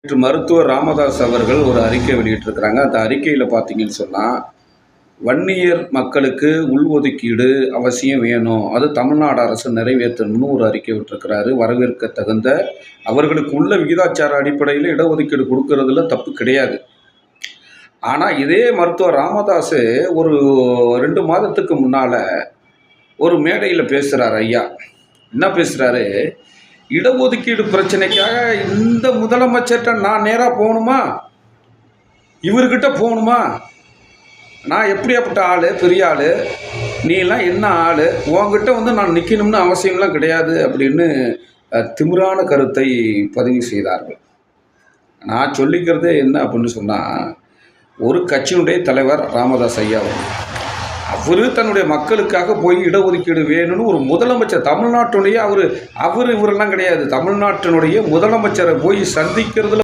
நேற்று மருத்துவர் ராமதாஸ் அவர்கள் ஒரு அறிக்கை வெளியிட்டிருக்கிறாங்க. அந்த அறிக்கையில் பார்த்தீங்கன்னு சொன்னால், வன்னியர் மக்களுக்கு உள்ஒதுக்கீடு அவசியம் வேணும், அது தமிழ்நாடு அரசு நிறைவேற்றணும்னு ஒரு அறிக்கை விட்டிருக்கிறாரு. வரவேற்க தகுந்த, அவர்களுக்கு உள்ள விகிதாச்சார அடிப்படையில் இடஒதுக்கீடு கொடுக்கறதுல தப்பு கிடையாது. ஆனால் இதே மருத்துவர் ராமதாஸ் ஒரு 2 மாதத்துக்கு முன்னால் ஒரு மேடையில் பேசுகிறார். ஐயா என்ன பேசுகிறாரு? இடஒதுக்கீடு பிரச்சனைக்காக இந்த முதலமைச்சர்கிட்ட நான் நேராக போகணுமா, இவர்கிட்ட போகணுமா? நான் எப்படியாப்பட்ட ஆள், பெரிய ஆள், நீலாம் என்ன ஆள், உங்ககிட்ட நான் நிற்கணும்னு அவசியம்லாம் கிடையாது அப்படின்னு திமிரான கருத்தை பதிவு செய்தார்கள். நான் சொல்லிக்கிறதே என்ன அப்படின்னு சொன்னால், ஒரு கட்சியினுடைய தலைவர் ராமதாஸ் ஐயா அவர் தன்னுடைய மக்களுக்காக போய் இடஒதுக்கீடு வேணும்னு ஒரு முதலமைச்சர், தமிழ்நாட்டுடைய இவரெல்லாம் கிடையாது, தமிழ்நாட்டினுடைய முதலமைச்சரை போய் சந்திக்கிறதுல